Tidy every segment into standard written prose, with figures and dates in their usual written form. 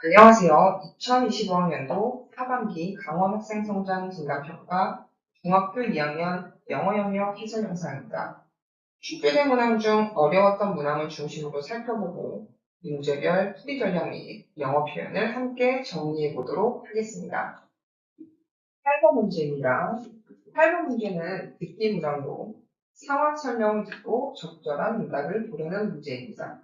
안녕하세요. 2025학년도 하반기 강원 학생 성장 진단평가 중학교 2학년 영어 영역 해설 영상입니다. 축제된 문항 중 어려웠던 문항을 중심으로 살펴보고 문제별 풀이 전략 및 영어 표현을 함께 정리해 보도록 하겠습니다. 8번 문제입니다. 8번 문제는 듣기 문항으로 상황 설명을 듣고 적절한 응답을 보려는 문제입니다.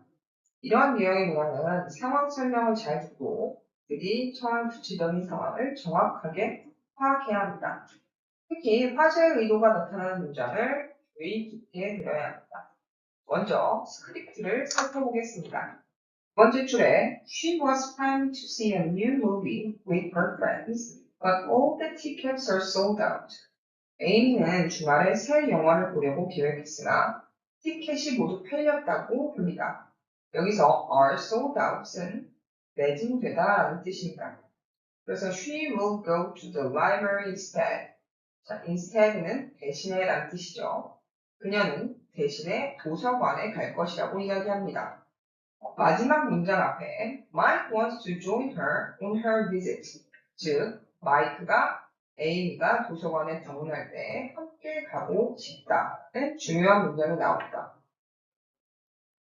이러한 내용의 문항은 상황 설명을 잘 듣고 그들이 처한 구체적인 상황을 정확하게 파악해야 합니다. 특히 화제의 의도가 나타나는 문장을 주의 깊게 들어야 합니다. 먼저 스크립트를 살펴보겠습니다. 번째 줄에 She was planning to see a new movie with her friends, but all the tickets are sold out. 에이미는 주말에 새 영화를 보려고 계획했으나 티켓이 모두 팔렸다고 합니다. 여기서 are sold out은 매진되다 라는 뜻입니다. 그래서 she will go to the library instead. 자, instead는 대신에 라는 뜻이죠. 그녀는 대신에 도서관에 갈 것이라고 이야기합니다. 마지막 문장 앞에 Mike wants to join her on her visit. 즉, 마이크가 에이미가 도서관에 방문할 때 함께 가고 싶다는 중요한 문장이 나옵니다.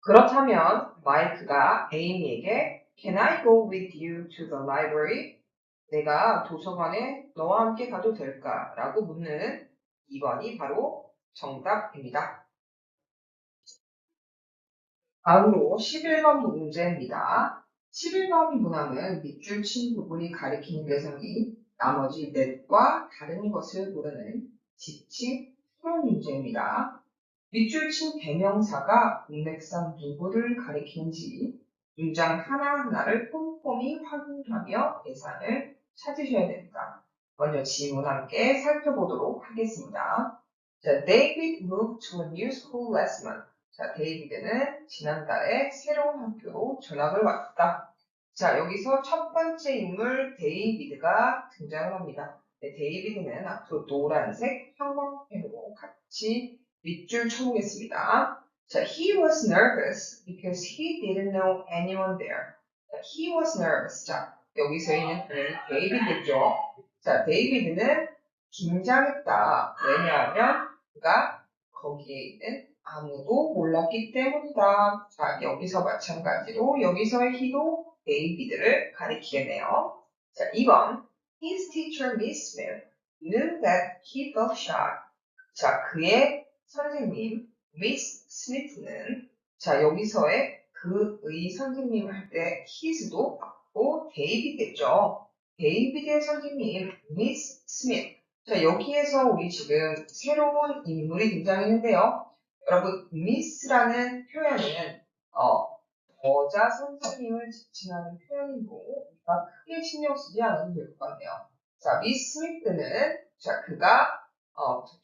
그렇다면 마이크가 에이미에게 Can I go with you to the library? 내가 도서관에 너와 함께 가도 될까? 라고 묻는 2번이 바로 정답입니다. 다음으로 11번 문제입니다. 11번 문항은 밑줄 친 부분이 가리키는 대상이 나머지 넷과 다른 것을 모르는 지칭 수론 문제입니다. 밑줄 친 대명사가 문맥상 누구를 가리키는지 문장 하나하나를 꼼꼼히 확인하며 대상을 찾으셔야 됩니다. 먼저 지문 함께 살펴보도록 하겠습니다. 자, David moved to a new school last month. 자, 데이비드는 지난달에 새로운 학교로 전학을 왔다. 자, 여기서 첫 번째 인물 데이비드가 등장을 합니다. 네, 데이비드는 앞으로 노란색 형광펜으로 같이 밑줄 쳐보겠습니다. 자, he was nervous because he didn't know anyone there. 자, he was nervous. 자, 여기서 있는 데이비드죠. 자, 데이비드는 긴장했다. 왜냐하면 그가 거기에 있는 아무도 몰랐기 때문이다. 자, 여기서 마찬가지로 여기서의 he도 데이비드를 가리키겠네요. 자, 2번. His teacher, Miss Smith, knew that he felt shy. 자, 그의 선생님, 미스 스미트는 자, 여기서의 그의 선생님을 할 때 his도 받고 데이비드겠죠. 데이비드의 선생님, 미스 스미트. 자, 여기에서 우리 지금 새로운 인물이 등장했는데요. 여러분, 미스라는 표현은 여자 선생님을 지칭하는 표현이고 우리가 크게 신경 쓰지 않아도 될 것 같네요. 자, 미스 스미트는 자, 그가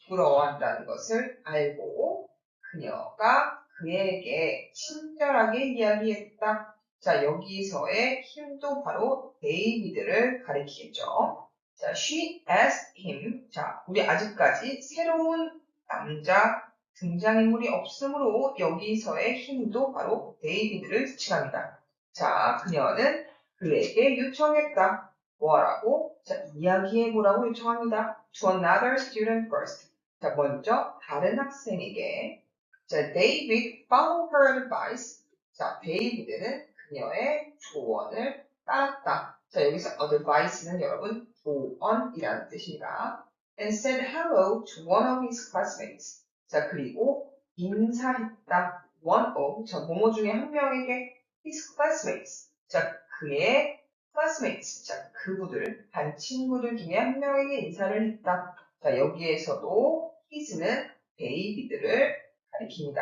부끄러워한다는 것을 알고 그녀가 그에게 친절하게 이야기했다. 자, 여기서의 힘도 바로 데이비드를 가리키겠죠. 자, she asked him. 자, 우리 아직까지 새로운 남자 등장인물이 없으므로 여기서의 힘도 바로 데이비드를 지칭합니다. 자, 그녀는 그에게 요청했다. 뭐라고? 자, 이야기해보라고 요청합니다. To another student first. 자, 먼저 다른 학생에게. 자, David followed her advice. 자, 데이비드는 그녀의 조언을 따랐다. 자, 여기서 advice는 여러분 조언이라는 뜻입니다. And said hello to one of his classmates. 자, 그리고 인사했다. one of. 자, 뭐뭐 중에 한 명에게 his classmates. 자, 그의 classmates. 자, 그분들, 반 친구들 중에 한 명에게 인사를 했다. 자, 여기에서도 his는 데이비드를 가리킵니다.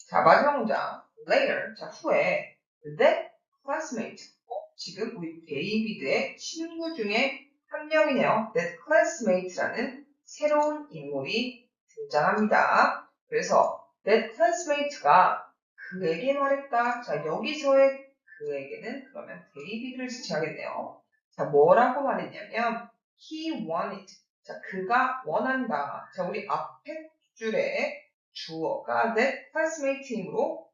자, 마지막 문장. later. 자, 후에 that classmate. 지금 우리 데이비드의 친구 중에 한 명이네요. that classmate라는 새로운 인물이 등장합니다. 그래서 that classmate가 그에게 말했다. 자, 여기서의 그에게는 그러면 데이비드를 지칭하겠네요. 자, 뭐라고 말했냐면 he wanted. 자, 그가 원한다. 자, 우리 앞에 줄에 주어가 that classmate이므로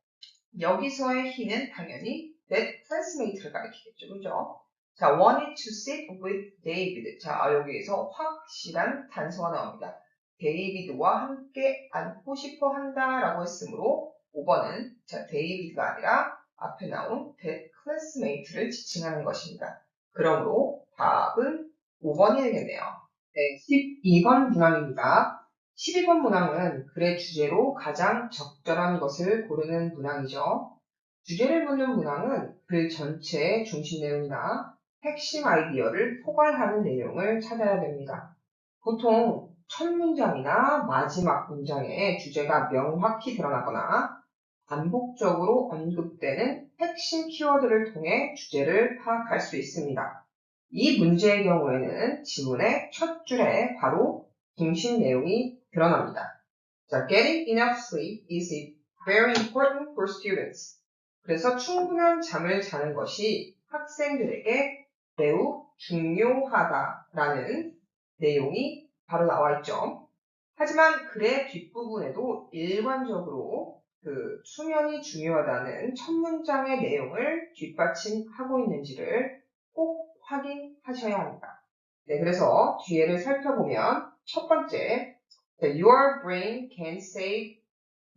여기서의 he는 당연히 that classmate를 가리키겠죠. 그죠? 자, wanted to sit with David. 자, 여기에서 확실한 단서가 나옵니다. 데이비드와 함께 앉고 싶어 한다라고 했으므로 5번은 자, 데이비드가 아니라 앞에 나온 that classmate를 지칭하는 것입니다. 그러므로 답은 5번이 되겠네요. 네, 12번 문항입니다. 12번 문항은 글의 주제로 가장 적절한 것을 고르는 문항이죠. 주제를 묻는 문항은 글 전체의 중심 내용이나 핵심 아이디어를 포괄하는 내용을 찾아야 됩니다. 보통 첫 문장이나 마지막 문장에 주제가 명확히 드러나거나 반복적으로 언급되는 핵심 키워드를 통해 주제를 파악할 수 있습니다. 이 문제의 경우에는 지문의 첫 줄에 바로 중심 내용이 드러납니다. 자, getting enough sleep is very important for students. 그래서 충분한 잠을 자는 것이 학생들에게 매우 중요하다라는 내용이 바로 나와 있죠. 하지만 글의 뒷부분에도 일관적으로 그 수면이 중요하다는 첫 문장의 내용을 뒷받침하고 있는지를 꼭 확인하셔야 합니다. 네, 그래서 뒤에를 살펴보면 첫 번째, your brain can save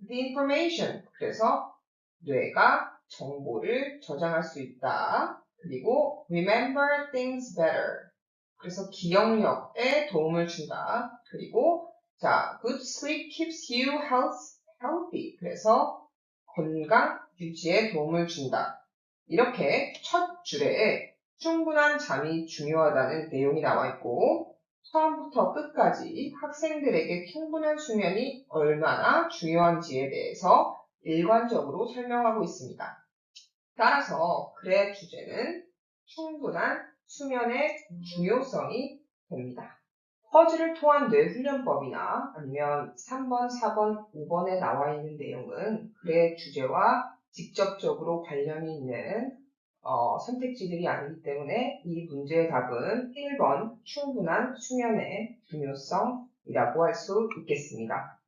the information. 그래서 뇌가 정보를 저장할 수 있다. 그리고 remember things better. 그래서 기억력에 도움을 준다. 그리고 자, good sleep keeps you healthy. 그래서 건강 유지에 도움을 준다. 이렇게 첫 줄에 충분한 잠이 중요하다는 내용이 나와 있고 처음부터 끝까지 학생들에게 충분한 수면이 얼마나 중요한지에 대해서 일관적으로 설명하고 있습니다. 따라서 글의 주제는 충분한 수면의 중요성이 됩니다. 퍼즐을 통한 뇌훈련법이나 아니면 3번, 4번, 5번에 나와 있는 내용은 글의 주제와 직접적으로 관련이 있는 선택지들이 아니기 때문에 이 문제의 답은 1번 충분한 수면의 중요성이라고 할 수 있겠습니다.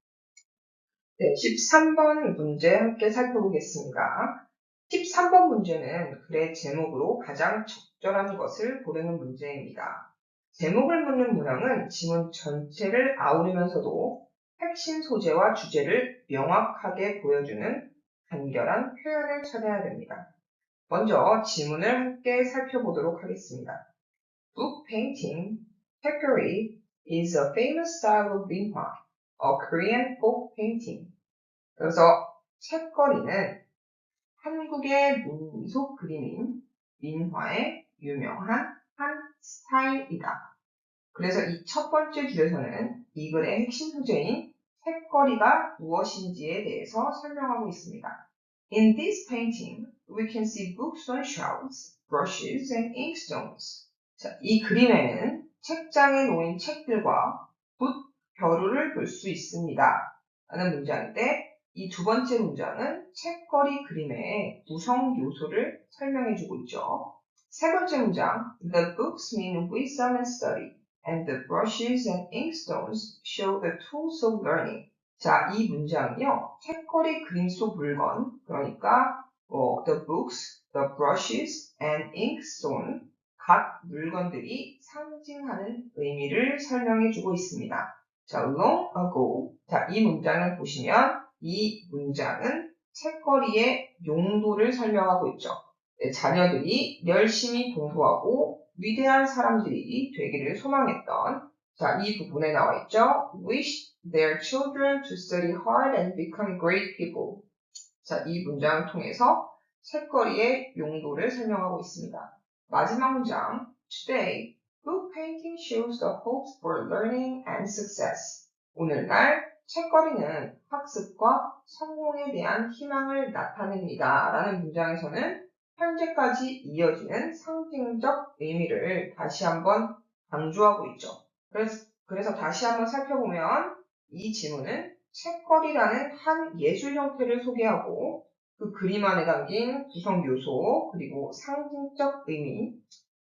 네, 13번 문제 함께 살펴보겠습니다. 13번 문제는 글의 제목으로 가장 적절한 것을 고르는 문제입니다. 제목을 묻는 문항은 지문 전체를 아우르면서도 핵심 소재와 주제를 명확하게 보여주는 간결한 표현을 찾아야 됩니다. 먼저 지문을 함께 살펴보도록 하겠습니다. Book painting, Thackeray is a famous style of minhwa, a Korean folk painting. 그래서 책거리는 한국의 민속 그림인 민화의 유명한 한 스타일이다. 그래서 이 첫 번째 줄에서는 이 글의 핵심 소재인 색거리가 무엇인지에 대해서 설명하고 있습니다. In this painting, we can see books on shelves, brushes, and inkstones. 자, 이 그림에는 책장에 놓인 책들과 붓, 벼루를 볼 수 있습니다. 라는 문장인데 이 두 번째 문장은 책거리 그림의 구성 요소를 설명해주고 있죠. 세 번째 문장, The books mean wisdom and study, and the brushes and inkstones show the tools of learning. 자, 이 문장은요, 책거리 그림 속 물건, 그러니까 the books, the brushes, and inkstone, 각 물건들이 상징하는 의미를 설명해주고 있습니다. 자, long ago. 자, 이 문장을 보시면 이 문장은 책거리의 용도를 설명하고 있죠. 네, 자녀들이 열심히 공부하고 위대한 사람들이 되기를 소망했던 자, 이 부분에 나와 있죠. Wish their children to study hard and become great people. 자, 이 문장을 통해서 책거리의 용도를 설명하고 있습니다. 마지막 문장, Today, book painting shows the hopes for learning and success. 오늘날 책거리는 학습과 성공에 대한 희망을 나타냅니다. 라는 문장에서는 현재까지 이어지는 상징적 의미를 다시 한번 강조하고 있죠. 그래서 다시 한번 살펴보면 이 지문은 책거리라는 한 예술 형태를 소개하고 그 그림 안에 담긴 구성 요소, 그리고 상징적 의미,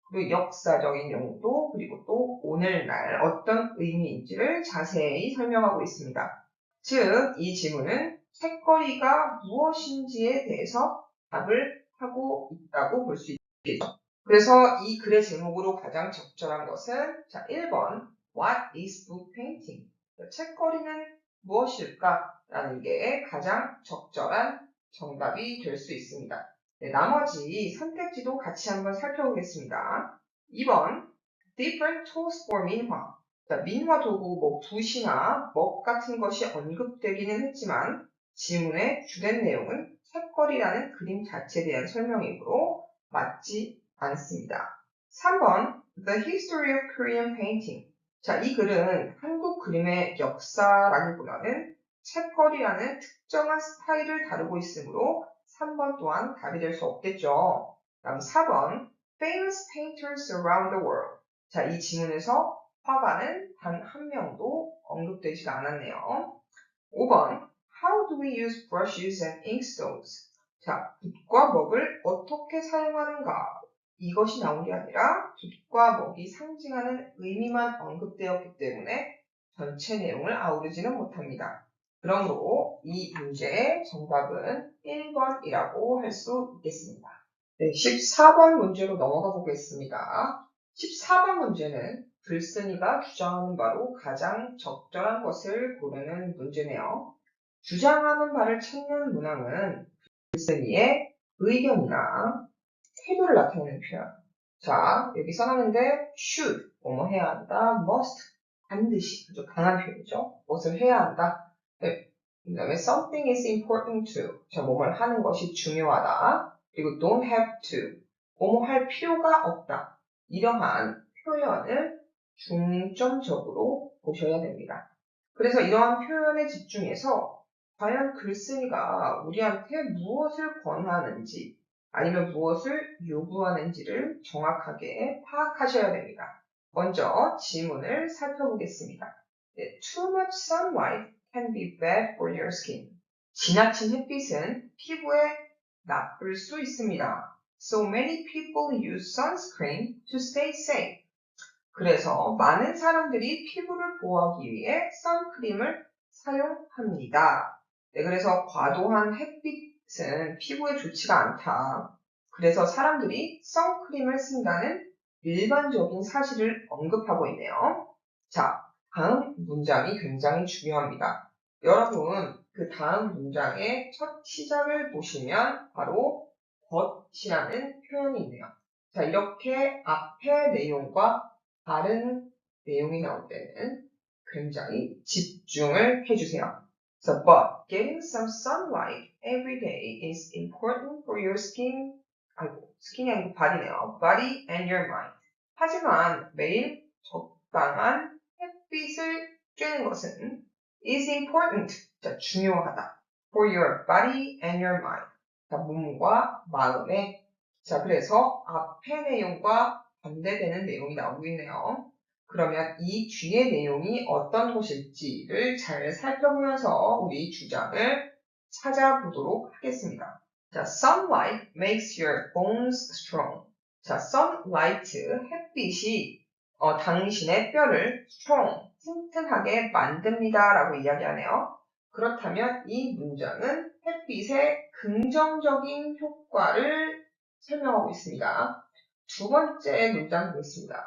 그리고 역사적인 용도, 그리고 또 오늘날 어떤 의미인지를 자세히 설명하고 있습니다. 즉, 이 지문은 책거리가 무엇인지에 대해서 답을 하고 있다고 볼 수 있겠죠. 그래서 이 글의 제목으로 가장 적절한 것은 자 1번 What is book painting? 책거리는 무엇일까? 라는 게 가장 적절한 정답이 될 수 있습니다. 네, 나머지 선택지도 같이 한번 살펴보겠습니다. 2번 Different tools for 민화. 자, 민화 도구, 붓이나 먹 같은 것이 언급되기는 했지만 지문의 주된 내용은 책거리라는 그림 자체에 대한 설명이므로 맞지 않습니다. 3번 The History of Korean Painting. 자, 이 글은 한국 그림의 역사라기보다는 책거리라는 특정한 스타일을 다루고 있으므로 3번 또한 답이 될 수 없겠죠. 다음 4번 Famous Painters Around the World. 자, 이 지문에서 화가는 단 한 명도 언급되지가 않았네요. 5번 How do we use brushes and inkstones? 자, 붓과 먹을 어떻게 사용하는가? 이것이 나온 게 아니라 붓과 먹이 상징하는 의미만 언급되었기 때문에 전체 내용을 아우르지는 못합니다. 그러므로 이 문제의 정답은 1번이라고 할 수 있겠습니다. 네, 14번 문제로 넘어가 보겠습니다. 14번 문제는 글쓴이가 주장하는 바로 가장 적절한 것을 고르는 문제네요. 주장하는 바를 찾는 문항은 글쓴이의 의견이나 태도를 나타내는 표현. 자, 여기 써놨는데 should, 뭐뭐 해야 한다, must, 반드시, 아주 강한 표현이죠. 무엇을 해야 한다. 네. 그 다음에 something is important to, 자, 뭐뭘 하는 것이 중요하다. 그리고 don't have to, 뭐뭐 할 필요가 없다. 이러한 표현을 중점적으로 보셔야 됩니다. 그래서 이러한 표현에 집중해서 과연 글쓴이가 우리한테 무엇을 권하는지 아니면 무엇을 요구하는지를 정확하게 파악하셔야 됩니다. 먼저 지문을 살펴보겠습니다. 네, Too much sunlight can be bad for your skin. 지나친 햇빛은 피부에 나쁠 수 있습니다. So many people use sunscreen to stay safe. 그래서 많은 사람들이 피부를 보호하기 위해 선크림을 사용합니다. 네, 그래서 과도한 햇빛은 피부에 좋지가 않다. 그래서 사람들이 선크림을 쓴다는 일반적인 사실을 언급하고 있네요. 자, 다음 문장이 굉장히 중요합니다. 여러분, 그 다음 문장의 첫 시작을 보시면 바로 but이라는 표현이 있네요. 자, 이렇게 앞의 내용과 다른 내용이 나올 때는 굉장히 집중을 해주세요. So, but getting some sunlight every day is important for your skin, 스킨이 아니고 body네요. Body and your mind. 하지만 매일 적당한 햇빛을 쬐는 것은 is important, 자, 중요하다. For your body and your mind. 자, 몸과 마음에. 자, 그래서 앞의 내용과 반대되는 내용이 나오고 있네요. 그러면 이 뒤의 내용이 어떤 것일지를 잘 살펴보면서 우리 주장을 찾아보도록 하겠습니다. 자, sunlight makes your bones strong. 자, sunlight, 햇빛이 당신의 뼈를 strong, 튼튼하게 만듭니다. 라고 이야기하네요. 그렇다면 이 문장은 햇빛의 긍정적인 효과를 설명하고 있습니다. 두 번째 문장 보겠습니다.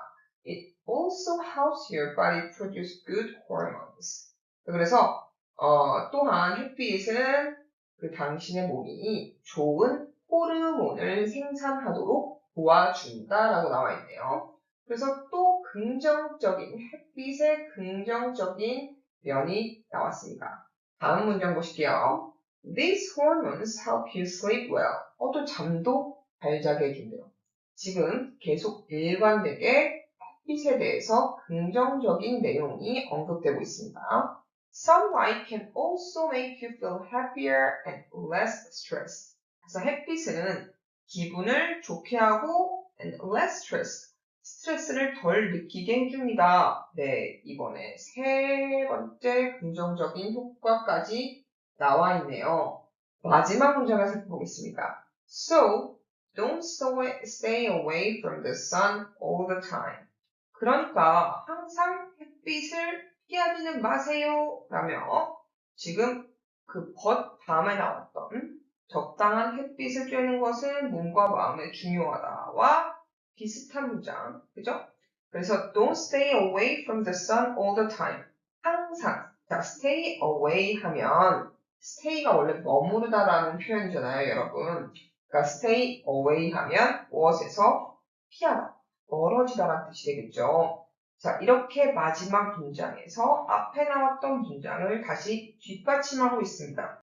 It also helps your body produce good hormones. 그래서 또한 햇빛은 그 당신의 몸이 좋은 호르몬을 생산하도록 도와준다라고 나와 있네요. 그래서 또 긍정적인 햇빛의 긍정적인 면이 나왔습니다. 다음 문장 보실게요. These hormones help you sleep well. 또 잠도 잘 자게 해준대요. 지금 계속 일관되게 햇빛에 대해서 긍정적인 내용이 언급되고 있습니다. Sunlight can also make you feel happier and less stressed. 그래서 햇빛은 기분을 좋게 하고 and less stressed, 스트레스를 덜 느끼게 해줍니다. 네, 이번에 세 번째 긍정적인 효과까지 나와 있네요. 마지막 문장을 살펴보겠습니다. So, don't stay away from the sun all the time. 그러니까 항상 햇빛을 피하지는 마세요. 라며 지금 그 but 다음에 나왔던 적당한 햇빛을 쬐는 것은 몸과 마음에 중요하다와 비슷한 문장, 그죠? 그래서 don't stay away from the sun all the time. 항상. 자, stay away 하면 stay가 원래 머무르다라는 표현이잖아요, 여러분. 그러니까 stay away 하면 무엇에서 피하다, 멀어지다라는 뜻이 되겠죠. 자, 이렇게 마지막 문장에서 앞에 나왔던 문장을 다시 뒷받침하고 있습니다.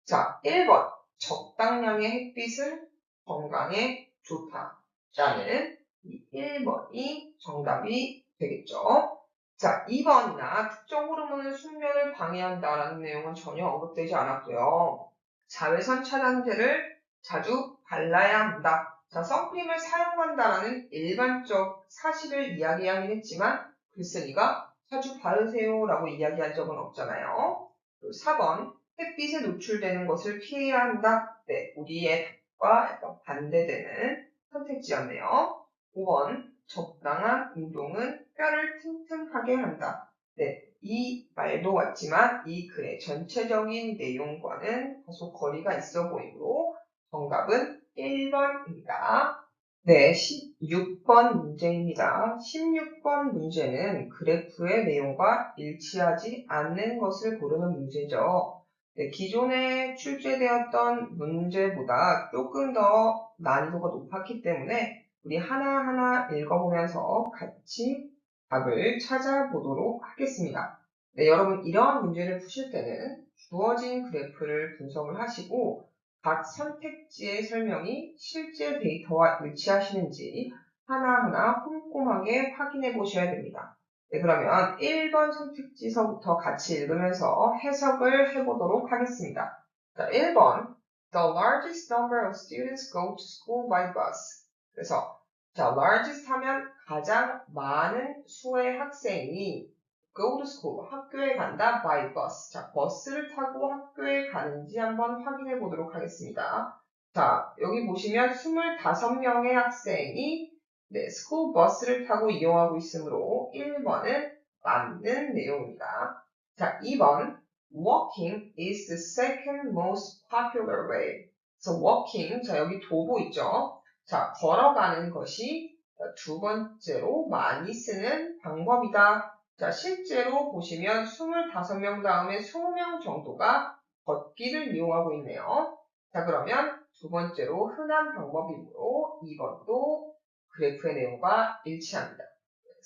자, 1번. 적당량의 햇빛은 건강에 좋다라는 이 1번이 정답이 되겠죠. 자, 2번이나 특정 호르몬은 숙면을 방해한다라는 내용은 전혀 언급되지 않았고요. 자외선 차단제를 자주 발라야 한다. 자, 선크림을 사용한다라는 일반적 사실을 이야기하긴 했지만 글쓴이가 자주 바르세요라고 이야기한 적은 없잖아요. 그리고 4번. 햇빛에 노출되는 것을 피해야 한다. 네, 우리의 답과 약간 반대되는 선택지였네요. 5번. 적당한 운동은 뼈를 튼튼하게 한다. 네, 이 말도 같지만 이 글의 전체적인 내용과는 다소 거리가 있어 보이므로 정답은 1번입니다. 네, 16번 문제입니다. 16번 문제는 그래프의 내용과 일치하지 않는 것을 고르는 문제죠. 네, 기존에 출제되었던 문제보다 조금 더 난이도가 높았기 때문에 우리 하나하나 읽어보면서 같이 답을 찾아보도록 하겠습니다. 네, 여러분 이러한 문제를 푸실 때는 주어진 그래프를 분석을 하시고 각 선택지의 설명이 실제 데이터와 일치하시는지 하나하나 꼼꼼하게 확인해 보셔야 됩니다. 네, 그러면 1번 선택지서부터 같이 읽으면서 해석을 해보도록 하겠습니다. 자, 1번 The largest number of students go to school by bus. 그래서 자, largest 하면 가장 많은 수의 학생이 go to school, 학교에 간다, by bus. 자, 버스를 타고 학교에 가는지 한번 확인해 보도록 하겠습니다. 자, 여기 보시면 25명의 학생이 네, school 버스를 타고 이용하고 있으므로 1번은 맞는 내용입니다. 자, 2번. Walking is the second most popular way. 그래서 walking, 자, 여기 도보 있죠? 자, 걸어가는 것이 두 번째로 많이 쓰는 방법이다. 자, 실제로 보시면 25명 다음에 20명 정도가 걷기를 이용하고 있네요. 자, 그러면 두 번째로 흔한 방법이므로 2번도 그래프의 내용과 일치합니다.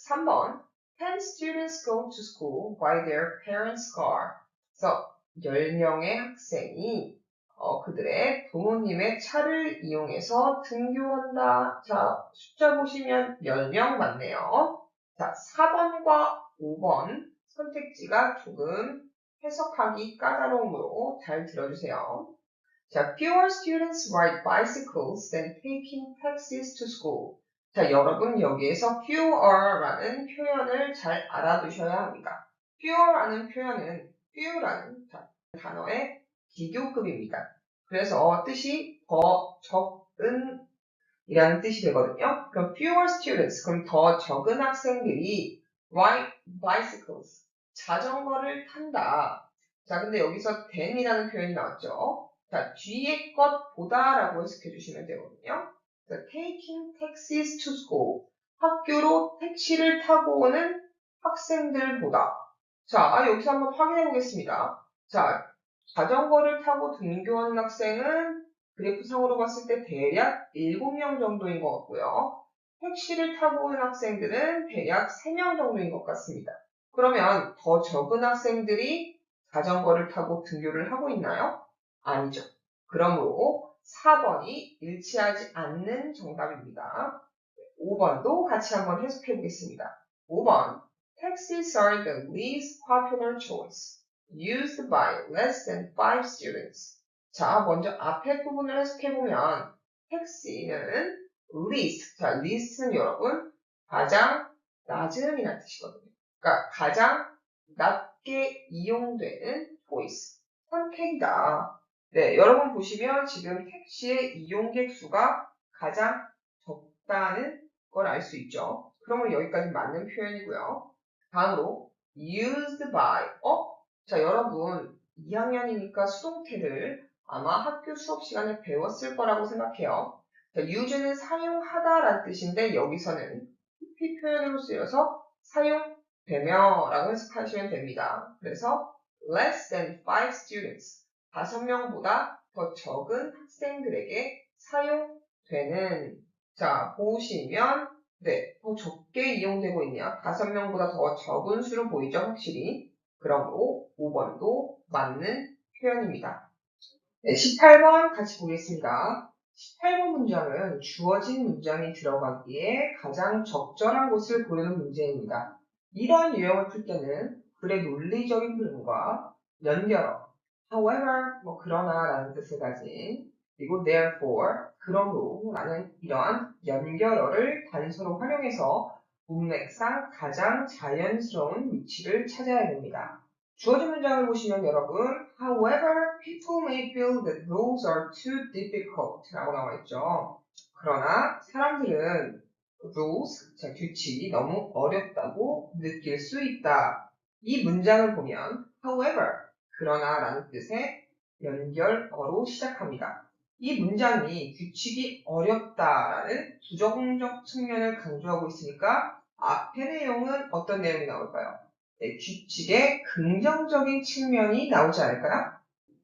3번. 10 students go to school by their parents' car. 그래서 10명의 학생이 그들의 부모님의 차를 이용해서 등교한다. 자, 숫자 보시면 10명 맞네요. 자, 4번과 5번 선택지가 조금 해석하기 까다로우므로 잘 들어주세요. 자, fewer students ride bicycles than taking taxis to school. 자, 여러분 여기에서 fewer라는 표현을 잘 알아두셔야 합니다. fewer라는 표현은 few라는 단어의 비교급입니다. 그래서 뜻이 더 적은 이라는 뜻이 되거든요. 그럼 fewer students, 그럼 더 적은 학생들이 ride bicycles, 자전거를 탄다. 자, 근데 여기서 than이라는 표현이 나왔죠. 자, 뒤에 것보다라고 해석해 주시면 되거든요. 자, taking taxis to school, 학교로 택시를 타고 오는 학생들보다. 자, 여기서 한번 확인해 보겠습니다. 자, 자전거를 타고 등교하는 학생은 그래프상으로 봤을 때 대략 7명 정도인 것 같고요. 택시를 타고 오는 학생들은 대략 3명 정도인 것 같습니다. 그러면 더 적은 학생들이 자전거를 타고 등교를 하고 있나요? 아니죠. 그러므로 4번이 일치하지 않는 정답입니다. 5번도 같이 한번 해석해 보겠습니다. 5번. Taxis are the least popular choice, used by less than 5 students. 자, 먼저 앞에 부분을 해석해보면 택시는 least, 자, least는 여러분 가장 낮은이라는 뜻이거든요. 그러니까 가장 낮게 이용되는 choice, 선택이다. 네, 여러분 보시면 지금 택시의 이용객 수가 가장 적다는 걸 알 수 있죠. 그러면 여기까지 맞는 표현이고요. 다음으로 used by, 자, 여러분 2학년이니까 수동태를 아마 학교 수업 시간에 배웠을 거라고 생각해요. 자, use는 사용하다라는 뜻인데 여기서는 PP 표현으로 쓰여서 사용되며라고 해석하시면 됩니다. 그래서 less than 5 students, 5명보다 더 적은 학생들에게 사용되는. 자, 보시면 네, 더 적게 이용되고 있네요. 5명보다 더 적은 수로 보이죠, 확실히. 그러므로 5번도 맞는 표현입니다. 네, 18번 같이 보겠습니다. 18번 문장은 주어진 문장이 들어가기에 가장 적절한 곳을 고르는 문제입니다. 이러한 유형을 풀 때는 글의 논리적인 흐름과 연결어, however, 그러나 라는 뜻을 가진, 그리고 therefore, 그러므로 라는 이러한 연결어를 단서로 활용해서 문맥상 가장 자연스러운 위치를 찾아야 됩니다. 주어진 문장을 보시면 여러분, however, people may feel that rules are too difficult 라고 나와 있죠. 그러나 사람들은 rules, 자, 규칙이 너무 어렵다고 느낄 수 있다. 이 문장을 보면 however, 그러나 라는 뜻의 연결어로 시작합니다. 이 문장이 규칙이 어렵다라는 부정적 측면을 강조하고 있으니까 앞의 내용은 어떤 내용이 나올까요? 네, 규칙의 긍정적인 측면이 나오지 않을까요?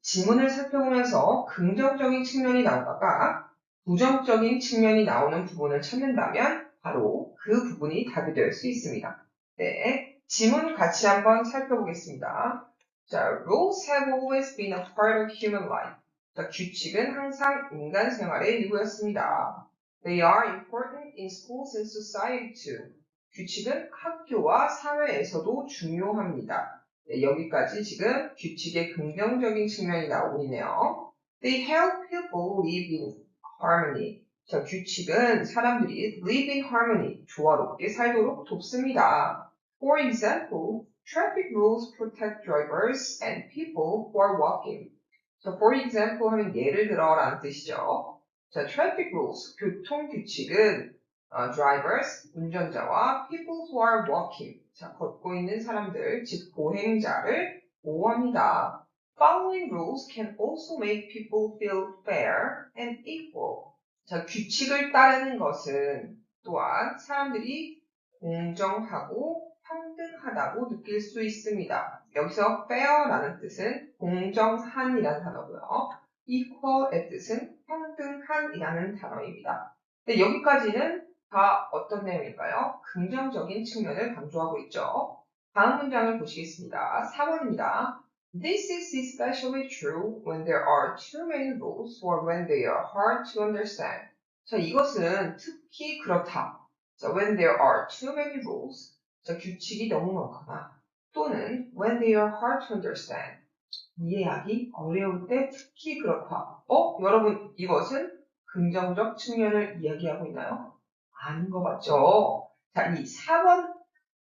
지문을 살펴보면서 긍정적인 측면이 나오다가 부정적인 측면이 나오는 부분을 찾는다면 바로 그 부분이 답이 될 수 있습니다. 네, 지문 같이 한번 살펴보겠습니다. 자, rules have always been a part of human life. 자, 규칙은 항상 인간 생활의 일부였습니다. They are important in schools and society too. 규칙은 학교와 사회에서도 중요합니다. 네, 여기까지 지금 규칙의 긍정적인 측면이 나오고 있네요. They help people live in harmony. 자, 규칙은 사람들이 live in harmony, 조화롭게 살도록 돕습니다. For example, traffic rules protect drivers and people who are walking. 자, for example 하면 예를 들어라는 뜻이죠. 자, traffic rules, 교통 규칙은 drivers, 운전자와 people who are walking, 자, 걷고 있는 사람들, 즉 보행자를 보호합니다. Following rules can also make people feel fair and equal. 자, 규칙을 따르는 것은 또한 사람들이 공정하고 평등하다고 느낄 수 있습니다. 여기서 fair라는 뜻은 공정한이라는 단어고요. equal의 뜻은 평등한이라는 단어입니다. 네, 여기까지는 다 어떤 내용일까요? 긍정적인 측면을 강조하고 있죠. 다음 문장을 보시겠습니다. 4번입니다. This is especially true when there are too many rules or when they are hard to understand. 자, 이것은 특히 그렇다. 자, when there are too many rules. 자, 규칙이 너무 많거나 또는 when they are hard to understand. 이해하기 어려울 때 특히 그렇다. 여러분, 이것은 긍정적 측면을 이야기하고 있나요? 아닌 것 같죠? 자, 이 4번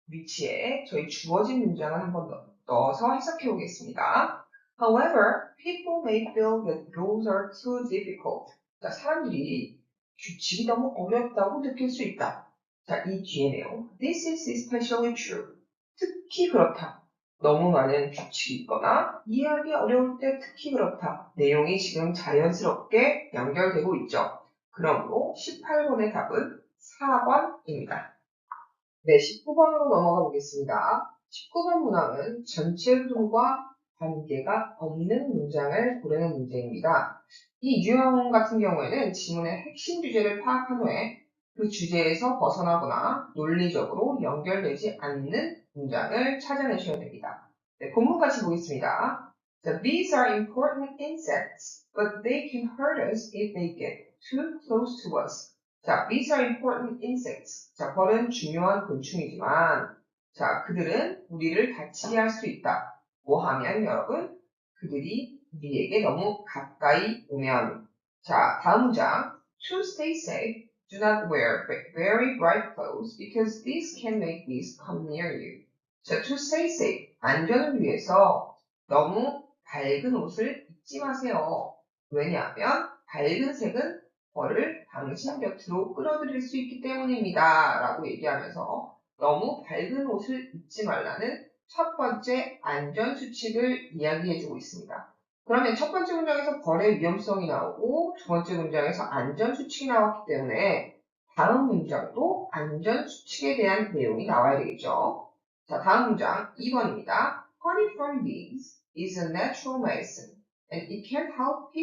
위치에 저희 주어진 문장을 한번 넣어서 해석해 보겠습니다. However, people may feel that rules are too difficult. 자, 사람들이 규칙이 너무 어렵다고 느낄 수 있다. 자, 이 뒤에 내용. This is especially true. 특히 그렇다. 너무 많은 규칙이 있거나 이해하기 어려울 때 특히 그렇다. 내용이 지금 자연스럽게 연결되고 있죠. 그러므로 18번의 답은 4번입니다. 네, 19번으로 넘어가 보겠습니다. 19번 문항은 전체 흐름과 관계가 없는 문장을 고르는 문제입니다. 이 유형 같은 경우에는 지문의 핵심 주제를 파악한 후에 그 주제에서 벗어나거나 논리적으로 연결되지 않는 문장을 찾아내셔야 됩니다. 네, 본문 같이 보겠습니다. The bees are important insects, but they can hurt us if they get too close to us. 자, bees are important insects. 자, 벌은 중요한 곤충이지만, 자, 그들은 우리를 다치게 할 수 있다. 뭐 하면 여러분, 그들이 우리에게 너무 가까이 오면. 자, 다음 문장. To stay safe, do not wear very bright clothes because these can make bees come near you. 자, to stay safe, 안전을 위해서 너무 밝은 옷을 입지 마세요. 왜냐하면 밝은 색은 벌을 당신 곁으로 끌어들일 수 있기 때문입니다. 라고 얘기하면서 너무 밝은 옷을 입지 말라는 첫 번째 안전수칙을 이야기해주고 있습니다. 그러면 첫 번째 문장에서 벌의 위험성이 나오고 두 번째 문장에서 안전수칙이 나왔기 때문에 다음 문장도 안전수칙에 대한 내용이 나와야 되겠죠. 자, 다음 문장 2번입니다. Honey from bees is a natural medicine and it can help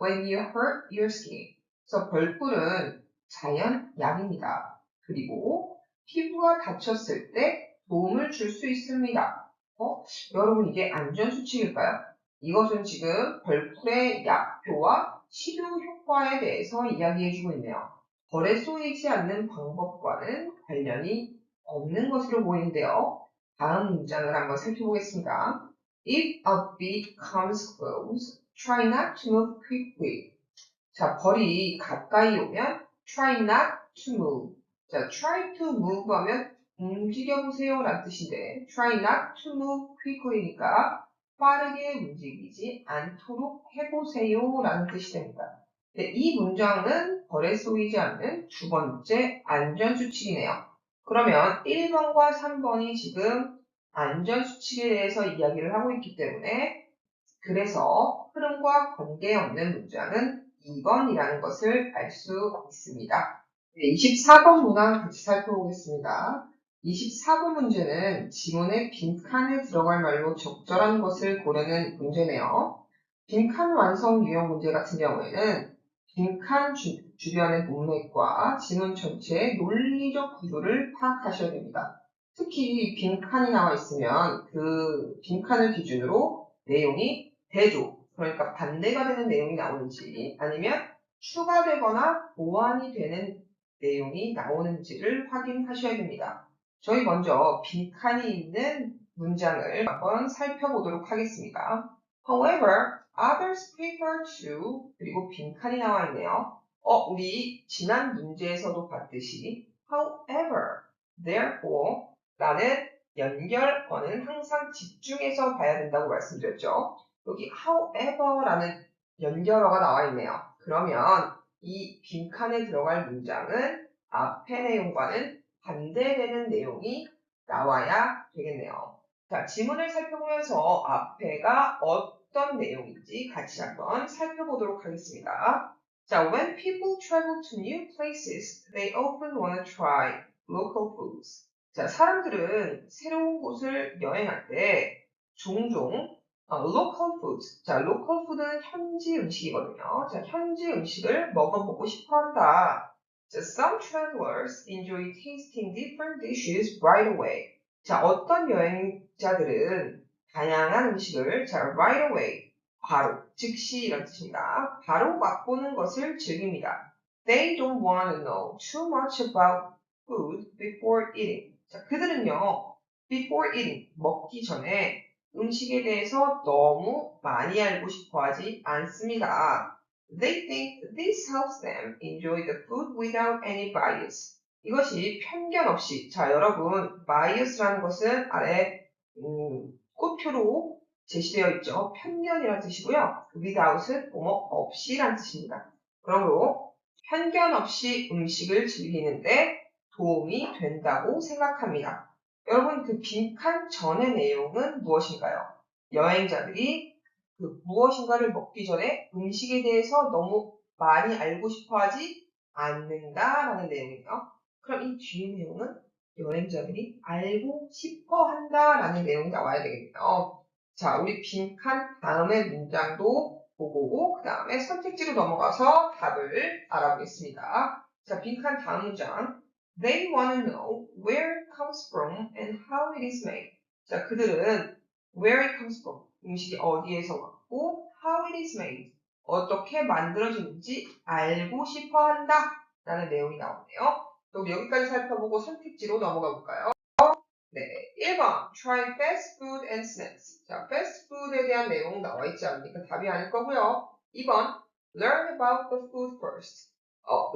when you hurt your skin. 그래서 벌꿀은 자연 약입니다. 그리고 피부가 다쳤을 때 도움을 줄 수 있습니다. 여러분 이게 안전수칙일까요? 이것은 지금 벌꿀의 약효와 치료 효과에 대해서 이야기해주고 있네요. 벌에 쏘이지 않는 방법과는 관련이 없는 것으로 보이는데요. 다음 문장을 한번 살펴보겠습니다. If a bee comes close, try not to move quickly. 자, 벌이 가까이 오면 try not to move. 자, try to move 하면 움직여보세요 라는 뜻인데 try not to move quickly니까 빠르게 움직이지 않도록 해보세요 라는 뜻이 됩니다. 네, 이 문장은 벌에 쏘이지 않는 두 번째 안전수칙이네요. 그러면 1번과 3번이 지금 안전수칙에 대해서 이야기를 하고 있기 때문에 그래서 흐름과 관계없는 문장은 2번이라는 것을 알 수 있습니다. 네, 24번 문항 같이 살펴보겠습니다. 24번 문제는 지문의 빈칸에 들어갈 말로 적절한 것을 고르는 문제네요. 빈칸 완성 유형 문제 같은 경우에는 빈칸 주변의 문맥과 지문 전체의 논리적 구조를 파악하셔야 됩니다. 특히 빈칸이 나와 있으면 그 빈칸을 기준으로 내용이 대조, 그러니까 반대가 되는 내용이 나오는지 아니면 추가되거나 보완이 되는 내용이 나오는지를 확인하셔야 됩니다. 저희 먼저 빈칸이 있는 문장을 한번 살펴보도록 하겠습니다. However, others prefer to 그리고 빈칸이 나와 있네요. 우리 지난 문제에서도 봤듯이 however, therefore 라는 연결어는 항상 집중해서 봐야 된다고 말씀드렸죠. 여기 however라는 연결어가 나와 있네요. 그러면 이 빈칸에 들어갈 문장은 앞의 내용과는 반대되는 내용이 나와야 되겠네요. 자, 지문을 살펴보면서 앞에가 어떤 내용인지 같이 한번 살펴보도록 하겠습니다. 자, when people travel to new places, they often want to try local foods. 자, 사람들은 새로운 곳을 여행할 때 종종 local food. 자, local food는 현지 음식이거든요. 자, 현지 음식을 먹어보고 싶어 한다. 자, some travelers enjoy tasting different dishes right away. 자, 어떤 여행자들은 다양한 음식을 right away, 바로, 즉시 이런 뜻입니다. 바로 맛보는 것을 즐깁니다. They don't want to know too much about food before eating. 자, 그들은요, before eating, 먹기 전에 음식에 대해서 너무 많이 알고 싶어 하지 않습니다. They think this helps them enjoy the food without any bias. 이것이 편견 없이, 자, 여러분, bias라는 것은 아래, 꽃표로 제시되어 있죠. 편견이라는 뜻이고요. without은 없이라는 뜻입니다. 그러므로 편견 없이 음식을 즐기는데 도움이 된다고 생각합니다. 여러분, 그 빈칸 전의 내용은 무엇인가요? 여행자들이 그 무엇인가를 먹기 전에 음식에 대해서 너무 많이 알고 싶어 하지 않는다라는 내용이에요. 그럼 이 뒤의 내용은 여행자들이 알고 싶어 한다라는 내용이 나와야 되겠네요. 자, 우리 빈칸 다음의 문장도 보고 그 다음에 선택지로 넘어가서 답을 알아보겠습니다. 자, 빈칸 다음 문장. They want to know where it comes from and how it is made. 자, 그들은 where it comes from, 음식이 어디에서 왔고 how it is made, 어떻게 만들어지는지 알고 싶어 한다 라는 내용이 나오네요. 그럼 여기까지 살펴보고 선택지로 넘어가 볼까요? 네, 1번 try fast food and snacks. 자, fast food에 대한 내용 나와 있지 않으니까 답이 아닐 거고요. 2번 learn about the food first.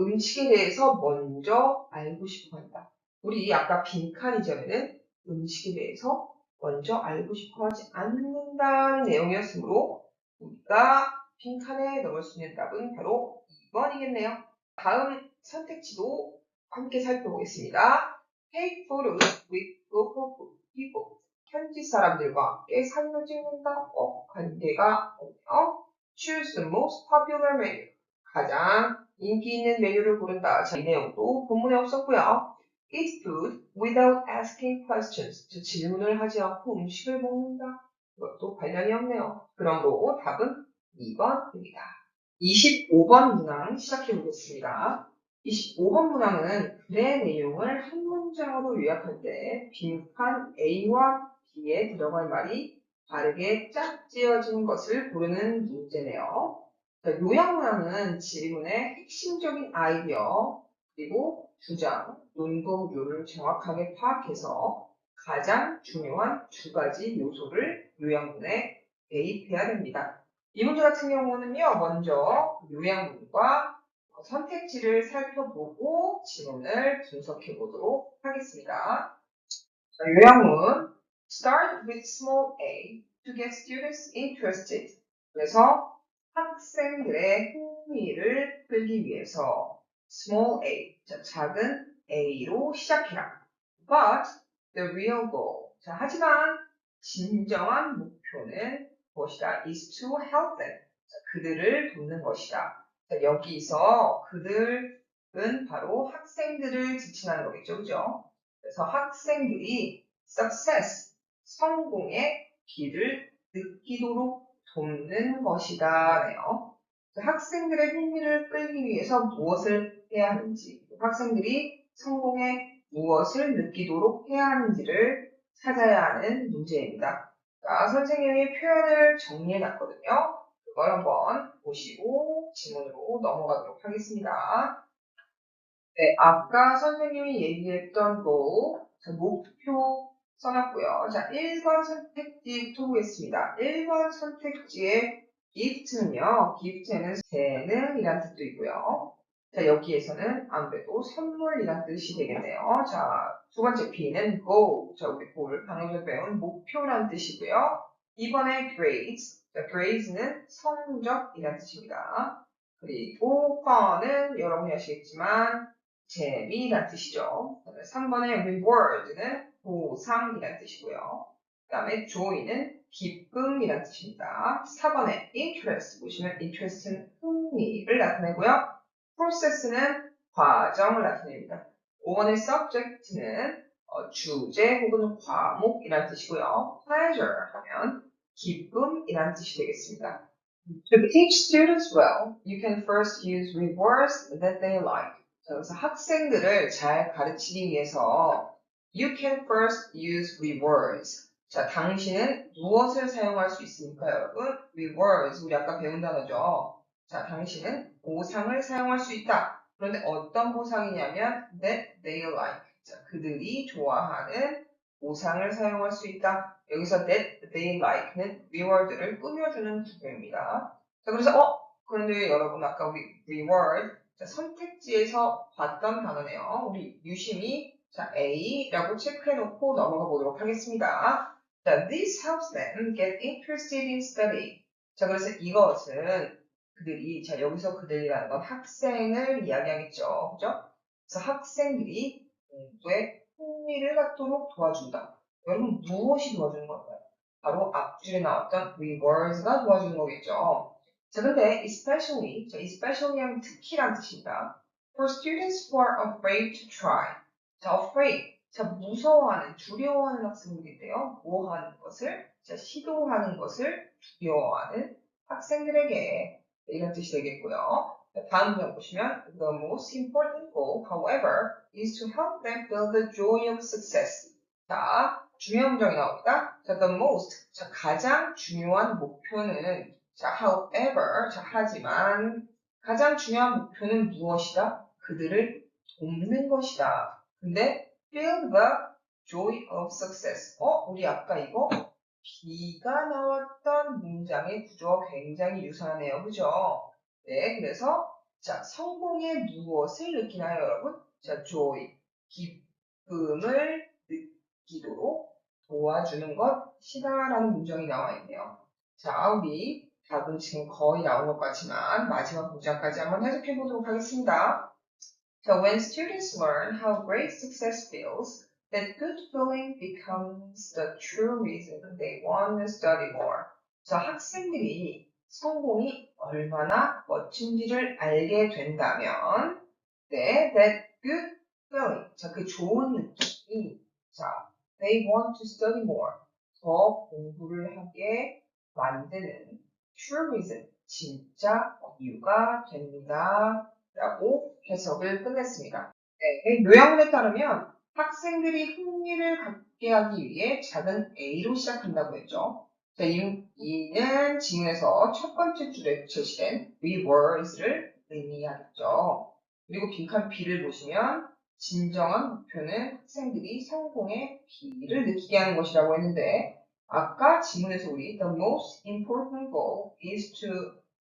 음식에 대해서 먼저 알고 싶어 한다. 우리 아까 빈칸 이전에는 음식에 대해서 먼저 알고 싶어 하지 않는다는 내용이었으므로 우리가 빈칸에 넣을 수 있는 답은 바로 2번이겠네요. 다음 선택지도 함께 살펴보겠습니다. Take photos with local people. 현지 사람들과 함께 사진을 찍는다. 관계가 없네요. Choose the most popular menu. 가장 인기 있는 메뉴를 고른다. 자, 이 내용도 본문에 없었고요. Eat food without asking questions. 자, 질문을 하지 않고 음식을 먹는다. 이것도 관련이 없네요. 그러므로 답은 2번입니다. 25번 문항 시작해 보겠습니다. 25번 문항은 글의 내용을 한 문장으로 요약할 때 빈칸 A와 B에 들어갈 말이 다르게 짝지어진 것을 고르는 문제네요. 자, 요약 문항은 질문의 핵심적인 아이디어 그리고 주장, 논거구조를 정확하게 파악해서 가장 중요한 두 가지 요소를 요약문에 대입해야 됩니다. 이 문제 같은 경우는요, 먼저 요약문과 선택지를 살펴보고 지문을 분석해 보도록 하겠습니다. 자, 요약문 Start with small a to get students interested. 그래서 학생들의 흥미를 끌기 위해서 small a, 자, 작은 a로 시작해라. But the real goal, 자, 하지만 진정한 목표는 무엇이다? is to help them. 자, 그들을 돕는 것이다. 자, 여기서 그들은 바로 학생들을 지칭하는 거겠죠, 그죠? 그래서 학생들이 success, 성공의 길을 느끼도록 돕는 것이다네요. 학생들의 흥미를 끌기 위해서 무엇을 해야 하는지, 학생들이 성공에 무엇을 느끼도록 해야 하는지를 찾아야 하는 문제입니다. 자, 선생님이 표현을 정리해 놨거든요. 그걸 한번 보시고 지문으로 넘어가도록 하겠습니다. 네, 아까 선생님이 얘기했던 거, 자, 목표 써놨고요. 자, 1번 선택지부터 보겠습니다. 1번 선택지의 gift는요, gift에는 재능이란 뜻도 있고요. 자, 여기에서는 아무래도 선물이란 뜻이 되겠네요. 자, 두 번째 B는 goal. 자, 우리 goal, 방금 전에 배운 목표란 뜻이고요. 이번에 grades. 자, grades는 성적이란 뜻입니다. 그리고 fun은 여러분이 아시겠지만 재미란 뜻이죠. 3번의 reward는 보상이란 뜻이고요. 그 다음에 joy는 기쁨이란 뜻입니다. 4번의 interest 보시면 interest는 흥미를 나타내고요. process는 과정을 나타냅니다. 5번의 subject는 주제 혹은 과목이란 뜻이고요. pleasure 하면 기쁨이란 뜻이 되겠습니다. To teach students well, you can first use rewards that they like. 자, 그래서 학생들을 잘 가르치기 위해서 you can first use rewards. 자, 당신은 무엇을 사용할 수 있습니까, 여러분? rewards, 우리 아까 배운 단어죠. 자, 당신은 보상을 사용할 수 있다. 그런데 어떤 보상이냐면 that they like. 자, 그들이 좋아하는 보상을 사용할 수 있다. 여기서 that they like는 reward를 꾸며주는 구조입니다. 자, 그래서 그런데 여러분 아까 우리 reward 자, 선택지에서 봤던 단어네요. 우리 유심히 자, A라고 체크해놓고 넘어가 보도록 하겠습니다. 자, this helps them get interested in study. 자, 그래서 이것은 그들이 자, 여기서 그들이라는 건 학생을 이야기하겠죠. 그죠? 그래서 학생들이 공부에 흥미를 갖도록 도와준다. 여러분 무엇이 도와주는 걸까요? 바로 앞줄에 나왔던 rewards가 도와주는 거겠죠. 자, 근데 especially, 자, especially 하면 특히란 뜻입니다. For students who are afraid to try. 자, afraid. 자, 무서워하는, 두려워하는 학생들인데요. 뭐 하는 것을? 자, 시도하는 것을 두려워하는 학생들에게 이런 뜻이 되겠고요. 다음 장 보시면 the most important goal, however, is to help them feel the joy of success. 자, 중요한 문장이 나옵니다. 자, the most, 자, 가장 중요한 목표는 자, however, 자, 하지만 가장 중요한 목표는 무엇이다? 그들을 돕는 것이다. 근데 feel the joy of success. 우리 아까 이거 B가 나왔던 문장의 구조와 굉장히 유사하네요. 그죠? 네, 그래서 자, 성공에 무엇을 느끼나요, 여러분? 자, joy, 기쁨을 느끼도록 도와주는 것이다라는 문장이 나와 있네요. 자, 우리 답은 지금 거의 나온 것 같지만 마지막 문장까지 한번 해석해 보도록 하겠습니다. 자, when students learn how great success feels, That good feeling becomes the true reason they want to study more. 저 학생들이 성공이 얼마나 멋진지를 알게 된다면, 네, that good feeling, 자, 그 좋은 느낌이, 자, they want to study more, 더 공부를 하게 만드는 true reason, 진짜 이유가 됩니다. 라고 해석을 끝냈습니다. 네, 요약문에 따르면 학생들이 흥미를 갖게 하기 위해 작은 A로 시작한다고 했죠. 자, 이는 지문에서 첫 번째 줄에 제시된 we were's를 의미하겠죠. 그리고 빈칸 B를 보시면 진정한 목표는 학생들이 성공의 B를 느끼게 하는 것이라고 했는데 아까 지문에서 우리 the most important goal is to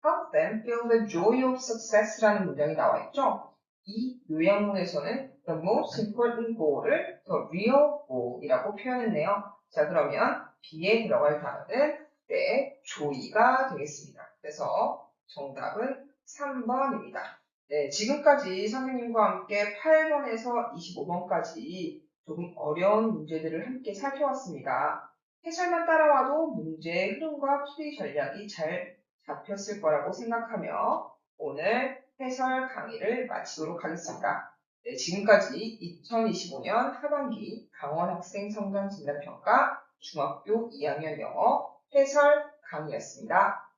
help them feel the joy of success라는 문장이 나와 있죠. 이 요약문에서는 the most important goal을 the real goal이라고 표현했네요. 자, 그러면 B에 들어갈 단어는 네, 조이가 되겠습니다. 그래서 정답은 3번입니다. 네, 지금까지 선생님과 함께 8번에서 25번까지 조금 어려운 문제들을 함께 살펴왔습니다. 해설만 따라와도 문제의 흐름과 풀이 전략이 잘 잡혔을 거라고 생각하며 오늘 해설 강의를 마치도록 하겠습니다. 네, 지금까지 2025년 하반기 강원 학생 성장 진단평가 중학교 2학년 영어 해설 강의였습니다.